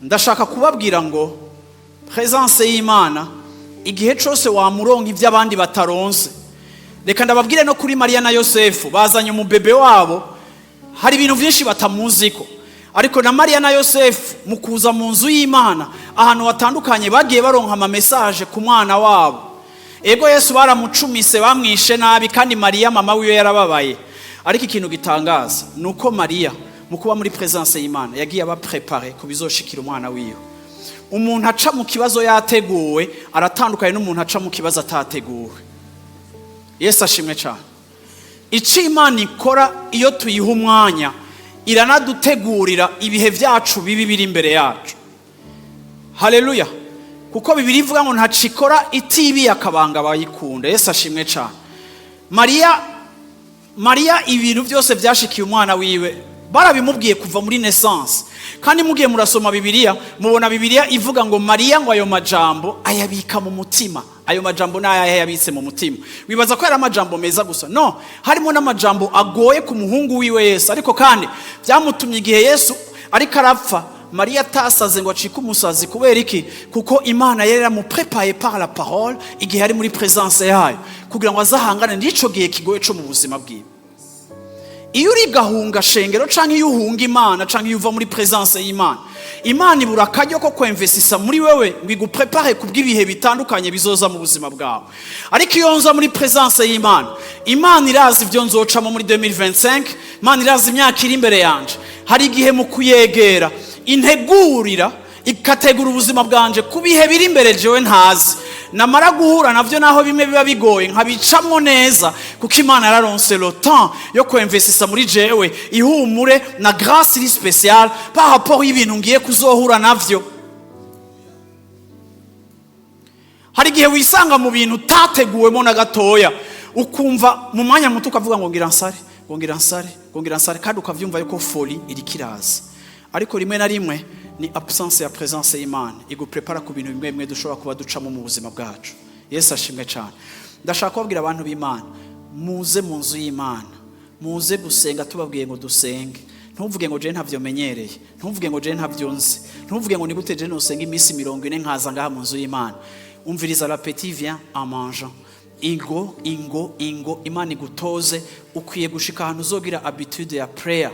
ndashaka kubabwira ngo présence y'Imana igihe cyose wamuronka iby'abandi bataronse. Reka ndababwire no kuri Mariya na Yosefu bazanye umubebe wabo, hari ibintu byinshi batamuziko, ariko na Mariya na Yosefu mu kuza mu nzu y'Imana ahantu hatandukanye bagiye baronka ama message ku mwana wabo. Ego Yesu baramucumise bamwishe nabi, kandi Mariya mama wiwe yarababaye, ariko ikintu gitangaza nuko Mariya mu kuba muri présence y'Imana yagiye aba préparer ku bizoshikira umwana wiwe. Umuntu aca mu kibazo yateguwe aratandukanye n'umuntu aca mu kibazo atateguwe. Yesu ashimwe cyane. Ico Imana ikora iyo tuyiha umwanya, iranadutegurira ibihe byacu bibi biri imbere yacu. Haleluya. Kuko Bibiliya ivuga ngo ntacikora itibi akabanga bayikunda. Yesu ashimwe cyane. Mariya ibintu byose byashikiye umwana wiwe barabimubwiye kuva muri naissance. Kandi mugiye murasoma Bibiliya mubona Bibiliya ivuga ngo Mariya ngo ayo majambo ayabika mu mutima. Ayo majambo nayo yabitse mu mutima. Wibaza ko ari amajambo meza gusa? No, harimo n'amajambo agoye ku muhungu wiwe Yesu. Ariko kandi byamutumye igihe Yesu ariko arapfa, Mariya atasaze ngo acike umusazi. Kubera iki? Kuko Imana yari yamuprepaye par la parole igihe ari muri présence yayo, kugira ngo azahangane n'ico gihe kigoye cyo mu buzima bwiwe. Iyo uri gahunga shengero canke iyo uhunga Imana canke iyo uva muri présence y'Imana, Imana ibura akaryo ko kwinvestisa muri wewe ngo iguprepare kubw'ibihe bitandukanye bizoza mu buzima bwawe. Ariko iyo nza muri présence y'Imana, Imana irazi ibyo nzocamo muri 2025, Imana irazi imyaka iri imbere yanje. Hari igihe mu kuyegera integurira ikategura ubuzima bwanje kubihe biri imbere jewe ntazi, namara guhura navyo naho bimwe biba bigoye nkabicamwo neza, kuko Imana yararonse le temps yo kwinvestisa muri jewe ihumure na grâce iri spéciale par rapport y'ibintu ngiye kuzohura navyo. Hari igihe wisanga mu bintu utateguwemo na gatoya, ukumva mu mwanya muto ukavuga ngo ngira nsare, kandi ukavyumva yuko folie iri kiraza. Ariko rimwe na rimwe ni absence ya présence y'Imana iguprepara ku bintu bimwe bimwe dushobora kuba ducamo mu buzima bwacu. Yesu ashimwe cyane. Ndashaka kubabwira abantu b'Imana, muze mu nzu y'Imana, muze gusenga tubabwiye ngo dusenge. Ntuvuge ngo je ntavyo menyereye, ntuvuge ngo je ntavyo nzi, ntuvuge ngo nigute je nosenga iminsi 40 nkaza ngaha mu nzu y'Imana. Umviriza, l'appétit vient en mangeant. Ingo Imana igutoze ukwiye gushika ahantu uzogira habitude ya prayer.